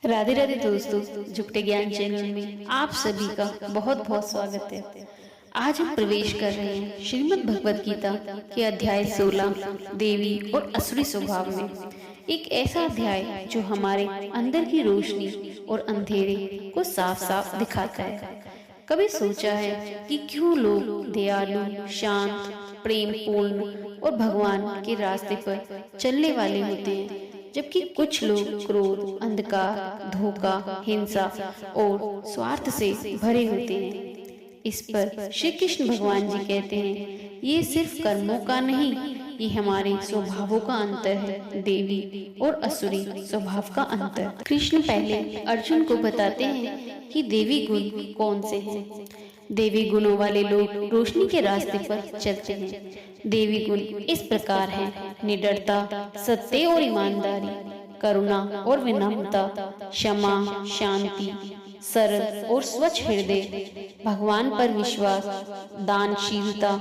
राधे राधे दोस्तों, झुकते ज्ञान चैनल में आप सभी का बहुत बहुत स्वागत है। आज हम प्रवेश कर रहे हैं श्रीमद् भगवत गीता के अध्याय 16 देवी और असुरी स्वभाव में। एक ऐसा अध्याय जो हमारे अंदर की रोशनी और अंधेरे को साफ साफ दिखाता है। कभी सोचा है कि क्यों लोग दयालु, शांत, प्रेम पूर्ण और भगवान के रास्ते पर चलने वाले होते हैं, जबकि कुछ लोग क्रोध, अंधकार, धोखा, हिंसा और स्वार्थ से भरे होते हैं। इस पर श्री कृष्ण भगवान जी कहते हैं, ये सिर्फ कर्मों का नहीं, ये हमारे स्वभावों का अंतर है, देवी और असुरी स्वभाव का अंतर। कृष्ण पहले अर्जुन को बताते हैं कि देवी गुण कौन से हैं। देवी गुणों वाले लोग रोशनी के रास्ते पर चलते हैं। देवी गुण इस प्रकार हैं: निडरता, सत्य और ईमानदारी, करुणा और विनम्रता, क्षमा, शांति, सरल और स्वच्छ हृदय, भगवान पर विश्वास, दानशीलता,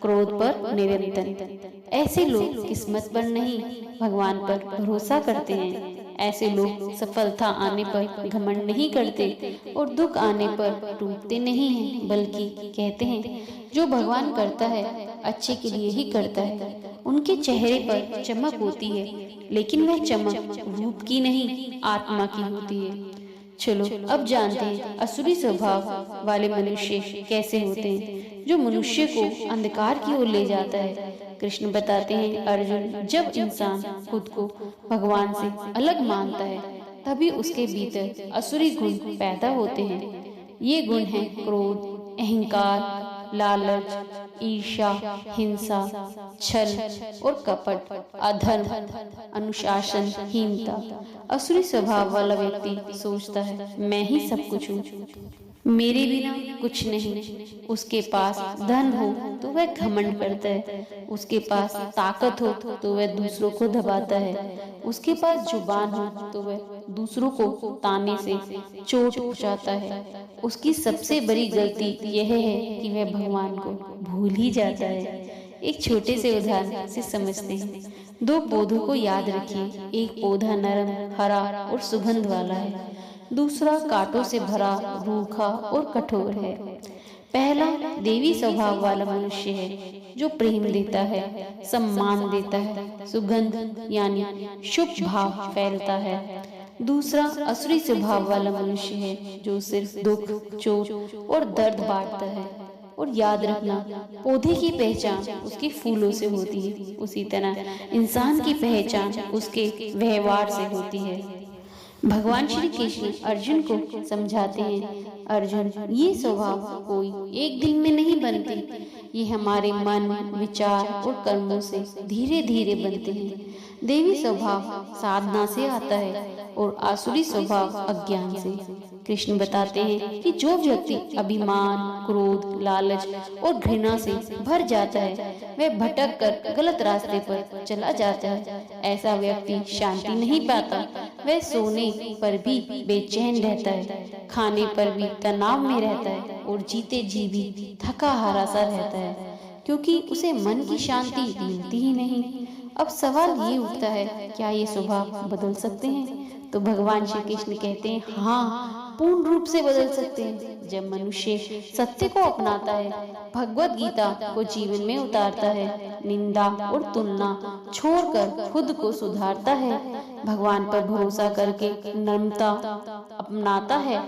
क्रोध पर निरंतर। ऐसे लोग किस्मत पर नहीं, भगवान पर भरोसा करते हैं। ऐसे लोग सफलता आने पर घमंड नहीं करते और दुख आने पर टूटते नहीं हैं, बल्कि कहते हैं जो भगवान करता है अच्छे के लिए ही करता है। उनके चेहरे पर चमक होती है, लेकिन वह चमक रूप की नहीं, आत्मा की होती है। चलो अब जानते हैं असुरी स्वभाव वाले मनुष्य कैसे होते हैं, जो मनुष्य को अंधकार की ओर ले जाता है। कृष्ण बताते हैं, अर्जुन, जब इंसान खुद को भगवान से अलग मानता है, तभी उसके भीतर असुरी गुण पैदा होते हैं। ये गुण हैं क्रोध, अहंकार, लालच, ईर्ष्या, हिंसा, छल और कपट, अधर्म, अनुशासनहीनता। असुरी स्वभाव वाला व्यक्ति सोचता है, मैं ही सब कुछ हूँ, मेरे बिना कुछ नहीं। उसके पास धन हो तो वह घमंड करता है, उसके पास ताकत हो तो वह दूसरों को दबाता है, उसके पास जुबान हो तो वह दूसरों को ताने से चोट पहुंचाता है। उसकी सबसे बड़ी गलती यह है कि वह भगवान को भूल ही जाता है। एक छोटे से उदाहरण से समझते हैं। दो पौधों को याद रखिए। एक पौधा नरम, हरा और सुगंध वाला है, दूसरा कांटों से भरा, रूखा और कठोर है। पहला देवी स्वभाव वाला मनुष्य है, जो प्रेम देता है, सम्मान देता है, सुगंध यानी शुभ भाव फैलता है। दूसरा असुरी स्वभाव वाला मनुष्य है, जो सिर्फ दुख, चोट और दर्द बांटता है। और याद रखना, पौधे की पहचान उसके फूलों से होती है, उसी तरह इंसान की पहचान उसके व्यवहार से होती है। भगवान श्री कृष्ण अर्जुन को समझाते हैं, अर्जुन, ये स्वभाव कोई एक दिन में नहीं बनते, ये हमारे मन, विचार और कर्मों से धीरे धीरे बनते हैं। देवी स्वभाव साधना से आता है और आसुरी स्वभाव अज्ञान से। कृष्ण बताते हैं कि जो व्यक्ति अभिमान, क्रोध, लालच और घृणा से भर जाता है, वह भटक कर गलत रास्ते पर चला जाता है। ऐसा व्यक्ति शांति नहीं पाता, वह सोने पर भी बेचैन रहता है, खाने पर भी तनाव में रहता है और जीते जी भी थका हारा सा रहता है, क्योंकि उसे मन की शांति मिलती ही नहीं। अब सवाल ये उठता है, क्या ये स्वभाव बदल सकते हैं? तो भगवान श्री कृष्ण कहते हैं, हाँ, पूर्ण रूप से बदल सकते हैं। जब मनुष्य सत्य को अपनाता है, भगवत गीता को जीवन में उतारता है, निंदा और तुलना छोड़कर खुद को सुधारता है, भगवान पर भरोसा करके नम्रता अपनाता है,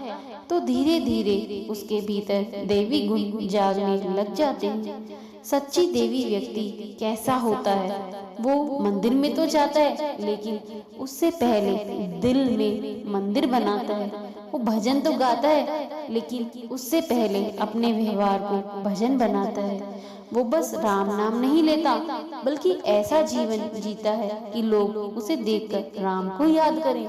तो धीरे धीरे उसके भीतर देवी गुण जागने लग जाते हैं। सच्ची देवी व्यक्ति कैसा होता है? वो मंदिर में तो जाता है, लेकिन उससे पहले दिल में मंदिर बनाता है। वो भजन तो गाता है, लेकिन उससे पहले अपने व्यवहार को भजन बनाता है। वो बस राम नाम नहीं लेता, बल्कि ऐसा जीवन जीता है कि लोग उसे देखकर राम को याद करें।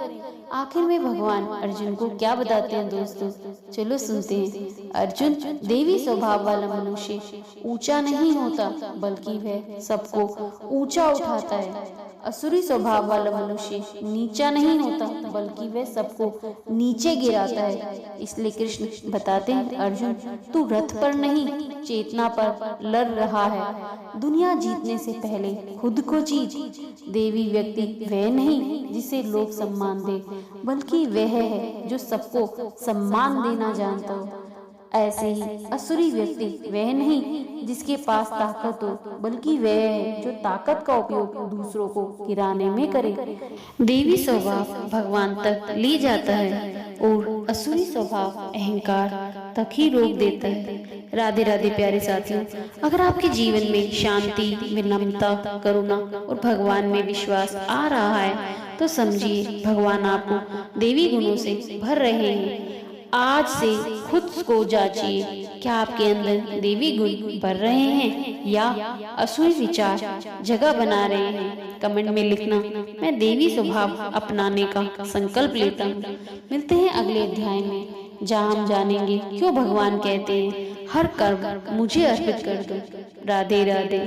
आखिर में भगवान अर्जुन को क्या बताते हैं दोस्तों? चलो सुनते हैं। अर्जुन, देवी स्वभाव वाला मनुष्य ऊंचा नहीं होता, बल्कि वह सबको ऊंचा उठाता है। असुरी स्वभाव वाला मनुष्य नीचा नहीं होता, बल्कि वह सबको नीचे गिराता है। इसलिए कृष्ण बताते हैं, अर्जुन तू रथ पर नहीं चेतना पर लड़ रहा है। दुनिया जीतने से पहले खुद को जीत। देवी व्यक्ति वह नहीं जिसे लोग सम्मान दे, बल्कि वह है जो सबको सम्मान देना जानता हो। ऐसे ही असुरी व्यक्ति वह नहीं जिसके पास ताकत हो, बल्कि वह है जो ताकत का उपयोग दूसरों को गिराने में करे। देवी स्वभाव भगवान तक ले जाता है और असुरी स्वभाव अहंकार तक ही रोक देता है। राधे राधे प्यारे साथियों, अगर आपके जीवन में शांति, विनम्रता, करुणा और भगवान में विश्वास आ रहा है तो समझिए भगवान आपको देवी गुणों से भर रहे हैं। आज से खुद को जांचिए, क्या आपके अंदर देवी गुण भर रहे हैं या असुरी विचार जगह बना रहे हैं। कमेंट में लिखना, मैं देवी स्वभाव अपनाने का संकल्प लेता हूँ। मिलते हैं अगले अध्याय में, जहाँ हम जानेंगे क्यों भगवान कहते हैं हर कर्म मुझे अर्पित कर दो। राधे राधे।